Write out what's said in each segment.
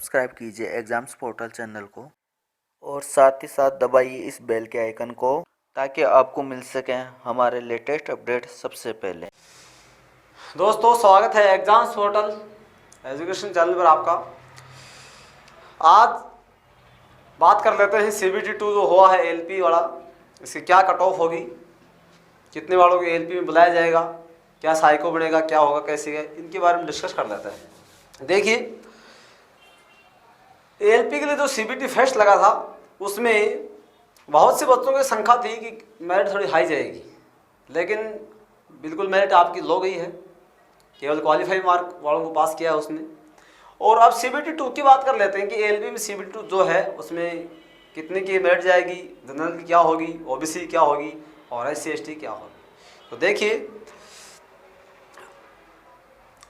Subscribe कीजिए exams portal channel को और साथ ही साथ दबाइए इस बेल के आइकन को ताकि आपको मिल सकें हमारे लेटेस्ट अपडेट सबसे पहले। दोस्तों स्वागत है एग्जाम्स पोर्टल एजुकेशन चैनल पर आपका। आज बात कर लेते हैं CBT 2 जो हुआ है LP वाला, इसकी क्या कट ऑफ होगी, कितने वालों को LP में बुलाया जाएगा, क्या साइको बनेगा, क्या होगा, कैसे है, इनके बारे में डिस्कस कर लेते हैं। देखिए LP के लिए जो CBT फेस्ट लगा था उसमें बहुत से बच्चों की संख्या थी कि मेरिट थोड़ी हाई जाएगी, लेकिन बिल्कुल मेरिट आपकी लो गई है, केवल क्वालिफाई मार्क वालों को पास किया है उसने। और अब CBT 2 की बात कर लेते हैं कि LP में CBT 2 जो है उसमें कितने की मेरिट जाएगी, जनरल की क्या होगी, OBC क्या होगी और SC ST क्या होगी। तो देखिए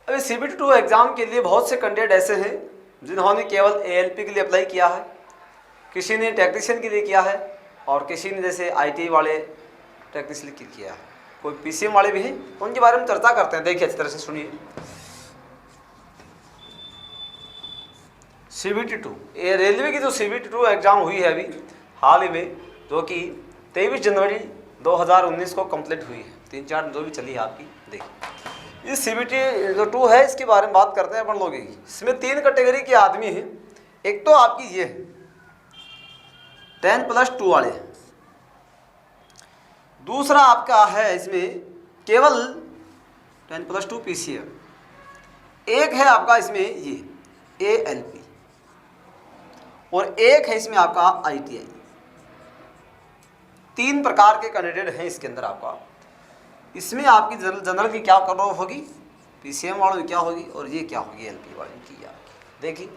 अभी CBT 2 एग्ज़ाम के लिए बहुत से कैंडिडेट ऐसे हैं जिन्होंने केवल ALP के लिए अप्लाई किया है, किसी ने टेक्नीशियन के लिए किया है और किसी ने जैसे ITI वाले टेक्नीशियन के लिए किया है, कोई PCM वाले भी हैं, तो उनके बारे में चर्चा करते हैं। देखिए अच्छी तरह से सुनिए। CBT 2 ये रेलवे की जो CBT 2 एग्ज़ाम हुई है अभी हाल ही में, जो कि 23 जनवरी 2019 को कंप्लीट हुई है, 3-4 दिन जो भी चली है आपकी। देखिए इस CBT जो 2 है इसके बारे में बात करते हैं अपन लोग। इसमें 3 कैटेगरी के आदमी हैं। एक तो आपकी ये 10+2 वाले, दूसरा आपका है इसमें केवल 10+2 PCM, एक है आपका इसमें ये ALP और एक है इसमें आपका ITI। 3 प्रकार के कैंडिडेट हैं इसके अंदर आपका। इसमें आपकी जनरल की क्या कट ऑफ होगी, PCM वालों की क्या होगी और ये क्या होगी LP वालों की। देखिए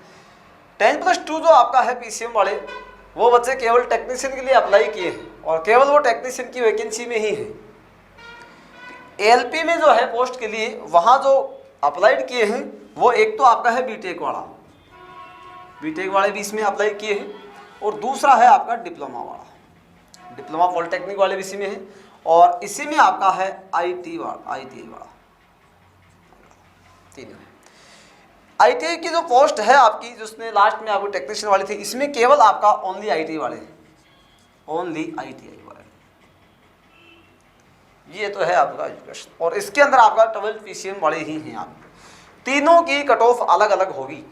10+2 जो आपका है PCM वाले, वो बच्चे केवल टेक्नीशियन के लिए अप्लाई किए हैं और केवल वो टेक्नीशियन की वैकेंसी में ही है। ALP में जो है पोस्ट के लिए वहाँ जो अप्लाइड किए हैं वो एक तो आपका है बीटेक वाले भी इसमें अप्लाई किए हैं और दूसरा है आपका डिप्लोमा पॉलिटेक्निक वाले भी इसी में है और इसी में आपका है ITI वाला, तीनों है। ITI की जो पोस्ट है आपकी, जिसने लास्ट में आपको टेक्नीशियन वाली थी, इसमें केवल आपका ओनली ITI वाले, ये तो है आपका एजुकेशन। और इसके अंदर आपका 12 PCM वाले ही हैं। आप तीनों की कट ऑफ अलग अलग होगी।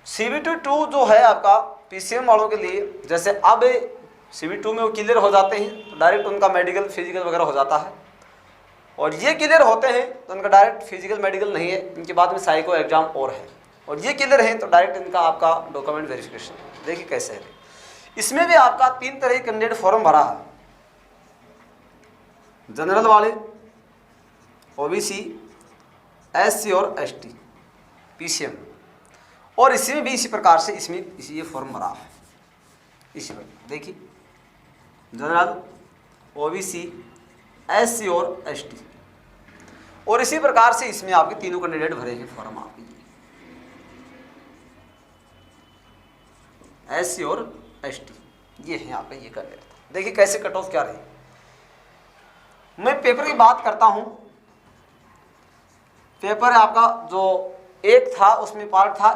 CBT 2 जो है आपका PCM वालों के लिए, जैसे अब CBT 2 में वो क्लियर हो जाते हैं तो डायरेक्ट उनका मेडिकल फिजिकल वगैरह हो जाता है, और ये क्लियर होते हैं तो उनका डायरेक्ट फिजिकल मेडिकल नहीं है, इनके बाद में साइको एग्जाम और है, और ये क्लियर है तो डायरेक्ट इनका आपका डॉक्यूमेंट वेरिफिकेशन। देखिए कैसे है। इसमें भी आपका 3 तरह के कैंडिडेट फॉर्म भरा है, जनरल वाले, OBC, SC और ST, PCM, और इसी में भी इसी प्रकार से इसमें ये फॉर्म भरा है। इसी पर देखिए जनरल, OBC, SC और ST, और इसी प्रकार से इसमें आपके तीनों कैंडिडेट भरे हैं फॉर्म आपके, SC और ST, ये है आपका ये कैंडिडेट। देखिए कैसे कट ऑफ क्या रही। मैं पेपर की बात करता हूं। पेपर आपका जो एक था उसमें पार्ट था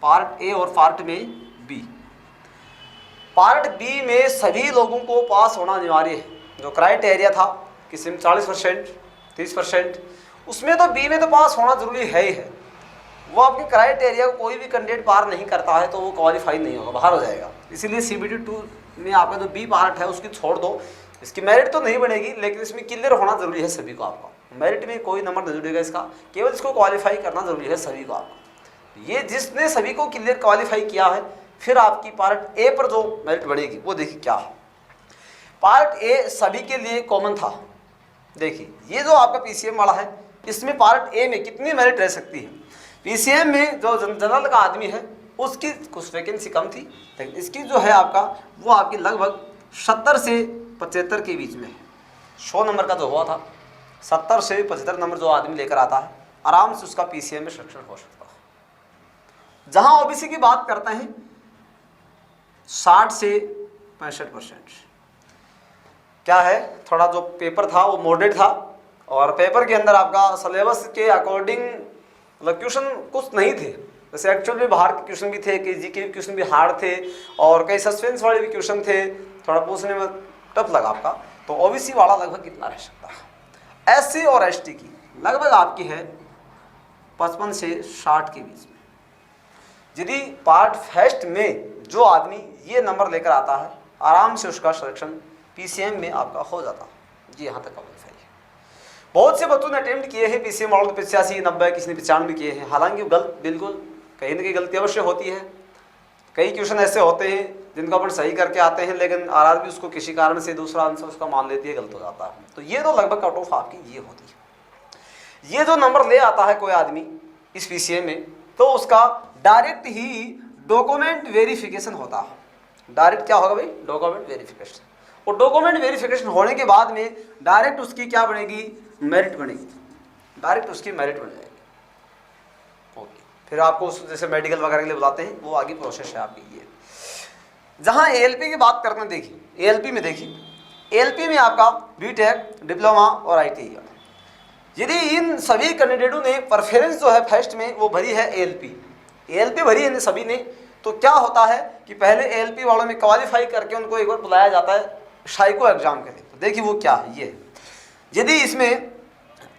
पार्ट ए और पार्ट में B। पार्ट B में सभी लोगों को पास होना अनिवार्य है। जो क्राइटेरिया था किसी में 40%, 30%, उसमें तो B में तो पास होना जरूरी है ही है। वो आपके क्राइटेरिया को कोई भी कैंडिडेट पार नहीं करता है तो वो क्वालिफाई नहीं होगा, बाहर हो जाएगा। इसीलिए CBT 2 में आपका जो B पार्ट है उसकी छोड़ दो, इसकी मेरिट तो नहीं बनेगी लेकिन इसमें क्लियर होना जरूरी है सभी को। आपका मेरिट में कोई नंबर नहीं जुड़ेगा इसका, केवल इसको क्वालिफाई करना जरूरी है सभी को आपका। ये जिसने सभी को क्लियर क्वालिफाई किया है, फिर आपकी पार्ट A पर जो मेरिट बढ़ेगी वो देखिए क्या है। पार्ट A सभी के लिए कॉमन था। देखिए ये जो आपका PCM वाला है, इसमें पार्ट A में कितनी मेरिट रह सकती है। PCM में जो जनरल का आदमी है उसकी कुछ वैकेंसी कम थी, लेकिन इसकी जो है आपका वो आपकी लगभग 70 से 75 के बीच में है। 100 नंबर का जो हुआ था, 70 से 75 नंबर जो आदमी लेकर आता है आराम से उसका PCM में सिलेक्शन हो सकता है। जहां OBC की बात करते हैं 60 से 65%। क्या है, थोड़ा जो पेपर था वो मॉडरेट था और पेपर के अंदर आपका सिलेबस के अकॉर्डिंग लोकेशन कुछ नहीं थे, जैसे एक्चुअल में बाहर के क्वेश्चन भी थे, कई जीके के क्वेश्चन भी हार्ड थे और कई सस्पेंस वाले भी क्वेश्चन थे, थोड़ा पूछने में टफ लगा आपका, तो ओबीसी वाला लगभग कितना रह सकता है। एससी और एसटी की लगभग आपकी है 55 से 60 के बीच में। यदि पार्ट फर्स्ट में जो आदमी ये नंबर लेकर आता है आराम से उसका सिलेक्शन पीसीएम में आपका हो जाता है। जी यहाँ तक क्वालिफाई है। बहुत से बच्चों ने अटेम्प्ट किए हैं पीसीएम मॉडल 85, 90, किसी ने 95 किए हैं, हालांकि गलत बिल्कुल कहीं ना कहीं गलती अवश्य होती है। कई क्वेश्चन ऐसे होते हैं जिनको अपन सही करके आते हैं लेकिन आरआरबी उसको किसी कारण से दूसरा आंसर उसका मान लेती है, गलत हो जाता है। तो ये तो लगभग कट ऑफ आपकी ये होती है। ये जो नंबर ले आता है कोई आदमी इस पीसीएम में, तो उसका डायरेक्ट ही डॉक्यूमेंट वेरिफिकेशन होता है। डायरेक्ट क्या होगा भाई? Document verification. और डॉक्यूमेंट वेरिफिकेशन होने के बाद में डायरेक्ट उसकी क्या बनेगी? मेरिट बनेगी। डायरेक्ट उसकी मेरिट बन जाएगी। ओके, फिर आपको उस जैसे मेडिकल वगैरह के लिए बुलाते हैं, वो आगे प्रोसेस है आपकी ये। जहां एएलपी की बात करते हैं, देखिए एएलपी में देखिए, एएलपी में आपका बीटेक, डिप्लोमा और आईटीआई। यदि इन सभी कैंडिडेटों ने प्रेफरेंस जो है फर्स्ट में वो भरी है एएलपी भरी है इन सभी ने, तो क्या होता है कि पहले एएलपी वालों में क्वालिफाई करके उनको एक बार बुलाया जाता है साइको एग्जाम के लिए। तो देखिए वो क्या है, ये यदि इसमें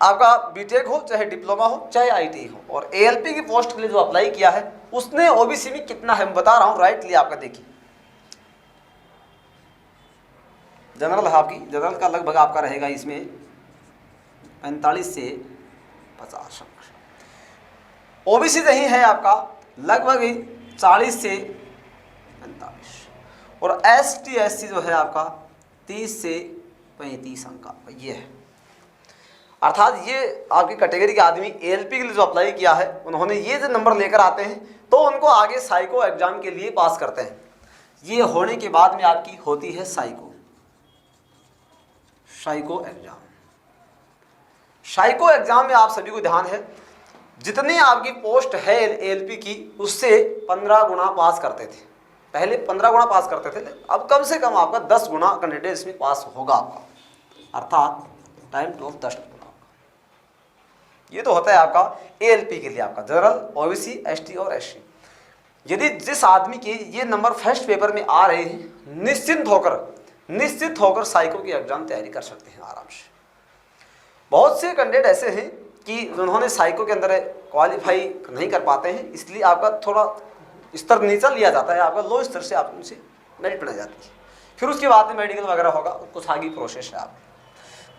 आपका बीटेक हो, चाहे डिप्लोमा हो, चाहे आईटीआई हो, और एएलपी की पोस्ट के लिए जो अप्लाई किया है उसने ओबीसी में कितना है, मैं बता रहा हूँ राइटली आपका। देखिए जनरल है आपकी, जनरल का लगभग आपका रहेगा इसमें 45 से 50 अंक। ओबीसी नहीं है आपका लगभग 40 से 45, और एसटी एससी जो है आपका 30 से 35 अंक का ये है। अर्थात ये आपकी कैटेगरी के आदमी एएलपी के लिए जो अप्लाई किया है उन्होंने ये जो नंबर लेकर आते हैं तो उनको आगे साइको एग्जाम के लिए पास करते हैं। ये होने के बाद में आपकी होती है साइको एग्जाम। साइको एग्जाम में आप सभी को ध्यान है, जितनी आपकी पोस्ट है एएलपी की उससे 15 गुना पास करते थे। पहले 15 गुना पास करते थे, अब कम से कम आपका 10 गुना कैंडिडेट इसमें पास होगा आपका, अर्थात टाइम टू 10 गुना। ये तो होता है आपका एएलपी के लिए, आपका जनरल, ओबीसी, एसटी और एससी। यदि जिस आदमी के ये नंबर फर्स्ट पेपर में आ रहे हैं, निश्चित होकर साइको की एग्जाम तैयारी कर सकते हैं आराम से। बहुत से कैंडिडेट ऐसे हैं कि उन्होंने साइको के अंदर क्वालिफाई नहीं कर पाते हैं, इसलिए आपका थोड़ा स्तर नीचा लिया जाता है, आपका लो स्तर से आप उनसे मेरिट बनाई जाती है। फिर उसके बाद में मेडिकल वगैरह होगा, कुछ आगे प्रोसेस है आप।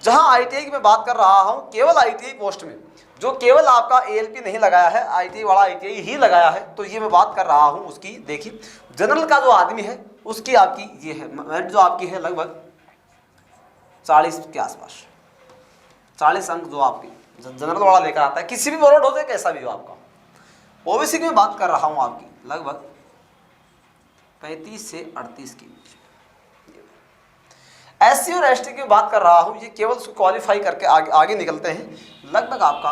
जहां आईटीआई की मैं बात कर रहा हूं, केवल आईटीआई पोस्ट में जो केवल आपका एएलपी नहीं लगाया है, आईटीआई वाला आईटीआई ही लगाया है, तो ये मैं बात कर रहा हूं उसकी। देखिए जनरल का जो आदमी है उसकी आपकी ये है मेरिट जो आपकी है लगभग 40 के आसपास, 40 अंक जो आपकी जनरल वाला लेकर आता है, किसी भी बोर्ड हो जाए कैसा भी हो आपका। ओबीसी की मैं बात कर रहा हूं आपकी लगभग 35 से 38 के बीच। एससी और एसटी की बात कर रहा हूं, ये केवल उसको क्वालिफाई करके आगे निकलते हैं, लगभग आपका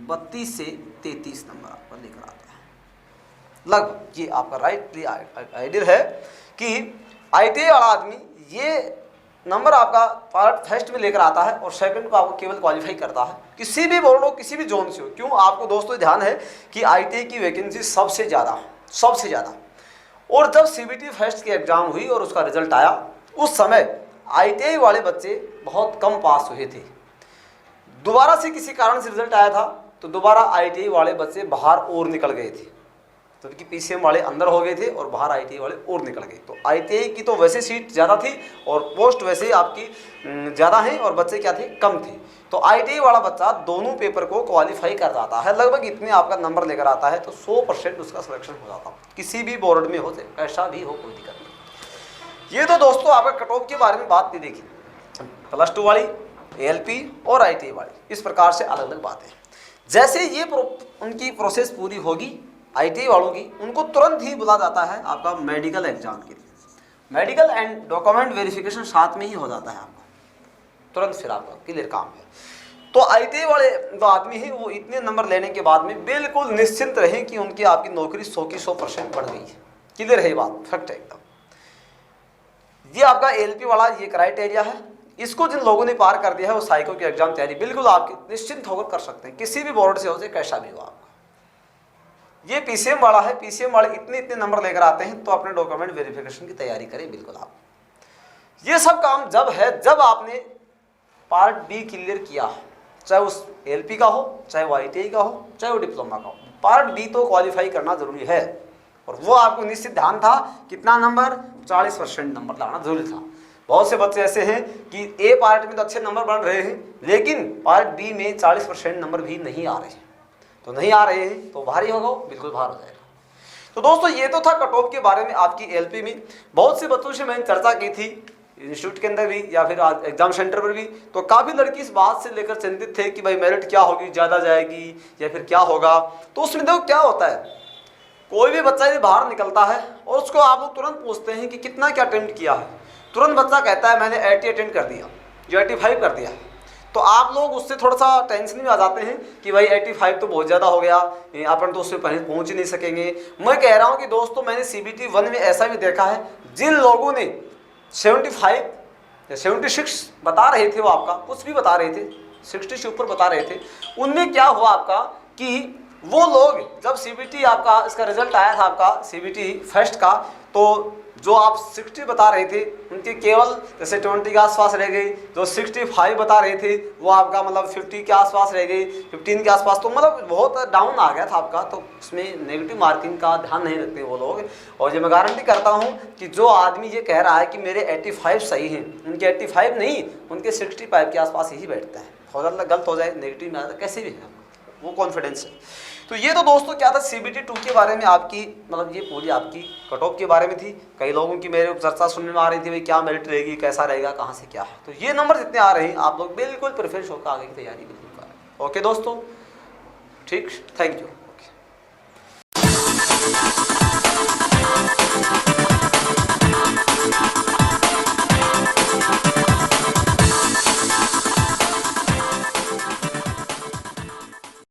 32 से 33 नंबर आपका लेकर आता है लगभग। ये आपका राइटली आइडियल है कि आईटीआई वाला आदमी ये नंबर आपका पार्ट फर्स्ट में लेकर आता है और सेकंड को आपको केवल क्वालिफाई करता है, किसी भी बोर्ड हो, किसी भी जोन से हो। क्यों? आपको दोस्तों ध्यान है कि आईटीआई की वैकेंसी सबसे ज़्यादा, और जब सीबीटी फर्स्ट की एग्जाम हुई और उसका रिजल्ट आया, उस समय आईटीआई वाले बच्चे बहुत कम पास हुए थे। दोबारा से किसी कारण से रिजल्ट आया था तो दोबारा आईटीआई वाले बच्चे बाहर और निकल गए थे, क्योंकि पीसीएम वाले अंदर हो गए थे और बाहर आईटीआई वाले और निकल गए। तो आईटीआई की तो वैसे सीट ज़्यादा थी और पोस्ट वैसे ही आपकी ज़्यादा है और बच्चे क्या थे? कम थे। तो आईटीआई वाला बच्चा दोनों पेपर को क्वालिफाई कर जाता है, लगभग इतने आपका नंबर लेकर आता है तो 100% उसका सिलेक्शन हो जाता है, किसी भी बोर्ड में हो, कैसा भी हो, कोई दिक्कत नहीं। ये तो दोस्तों आपका कट ऑफ के बारे में बात नहीं देखी, +2 वाली, एएलपी और आईटीआई वाली, इस प्रकार से अलग अलग बातें। जैसे ये उनकी प्रोसेस पूरी होगी आईटीआई वालों की, उनको तुरंत ही बुला जाता है आपका मेडिकल एग्जाम के लिए। मेडिकल एंड डॉक्यूमेंट वेरिफिकेशन साथ में ही हो जाता है आपका तुरंत, फिर आपका क्लियर काम है। तो आईटीआई वाले जो आदमी है वो इतने नंबर लेने के बाद में बिल्कुल निश्चिंत रहे कि उनकी आपकी नौकरी 100 की 100% बढ़ गई है। क्लियर है ये बात? फैक्ट है एकदम। ये आपका एएलपी वाला ये क्राइटेरिया है, इसको जिन लोगों ने पार कर दिया है वो साइको की एग्जाम तैयारी बिल्कुल आपकी निश्चिंत होकर कर सकते हैं, किसी भी बोर्ड से हो जाए, कैसा भी हो आपका। ये पीसीएम वाला है, पीसीएम वाले इतने इतने नंबर लेकर आते हैं, तो अपने डॉक्यूमेंट वेरिफिकेशन की तैयारी करें बिल्कुल आप। ये सब काम जब है जब आपने पार्ट बी क्लियर किया, चाहे उस एलपी का हो, चाहे वो आईटीआई का हो, चाहे वो डिप्लोमा का हो, पार्ट बी तो क्वालिफाई करना जरूरी है। और वो आपको निश्चित ध्यान था कितना नंबर, 40% नंबर लाना जरूरी था। बहुत से बच्चे ऐसे हैं कि ए पार्ट में तो अच्छे नंबर बन रहे हैं, लेकिन पार्ट बी में 40% नंबर भी नहीं आ रहे हैं। तो नहीं आ रहे हैं तो भारी होगा, बिल्कुल भार हो जाएगा। तो दोस्तों ये तो था कट ऑफ के बारे में आपकी एलपी में। बहुत से बच्चों से मैंने चर्चा की थी इंस्टीट्यूट के अंदर भी या फिर एग्जाम सेंटर पर भी, तो काफ़ी लड़की इस बात से लेकर चिंतित थे कि भाई मेरिट क्या होगी, ज़्यादा जाएगी या फिर क्या होगा। तो उसमें देखो क्या होता है, कोई भी बच्चा यदि बाहर निकलता है और उसको आप लोग तुरंत पूछते हैं कि कितना क्या अटेम्प्ट किया है, तुरंत बच्चा कहता है मैंने 80 अटेम्प्ट कर दिया या 85 कर दिया। तो आप लोग उससे थोड़ा सा टेंशन में आ जाते हैं कि भाई 85 तो बहुत ज़्यादा हो गया, अपन तो उससे पहुंच ही नहीं सकेंगे। मैं कह रहा हूं कि दोस्तों मैंने CBT 1 में ऐसा भी देखा है, जिन लोगों ने 75 या 76 बता रहे थे, वो आपका कुछ भी बता रहे थे, 60 से ऊपर बता रहे थे, उनमें क्या हुआ आपका कि वो लोग जब CBT आपका इसका रिजल्ट आया था आपका CBT फर्स्ट का, तो जो आप 60 बता रहे थे उनके केवल जैसे 20 के आसपास रह गई, जो 65 बता रहे थे वो आपका मतलब 50 के आसपास रह गई, 15 के आसपास, तो मतलब बहुत डाउन आ गया था आपका। तो उसमें नेगेटिव मार्किंग का ध्यान नहीं रखते वो लोग। और ये मैं गारंटी करता हूँ कि जो आदमी ये कह रहा है कि मेरे 85 सही हैं, उनके 85 नहीं, उनके 65 के आसपास ही बैठते हैं। हो ज़्यादा गलत हो जाए, नेगेटिव में आ जाए, कैसे भी है वो कॉन्फिडेंस है। तो ये तो दोस्तों क्या था CBT 2 के बारे में आपकी, मतलब ये पूरी आपकी कट ऑफ के बारे में थी। कई लोगों की मेरे चर्चा सुनने में आ रही थी भाई क्या मेरिट रहेगी, कैसा रहेगा, कहाँ से क्या है। तो ये नंबर जितने आ रहे हैं आप लोग बिल्कुल प्रिफरेंस होकर आगे की तैयारी बिल्कुल करें। ओके दोस्तों, ठीक, थैंक यू।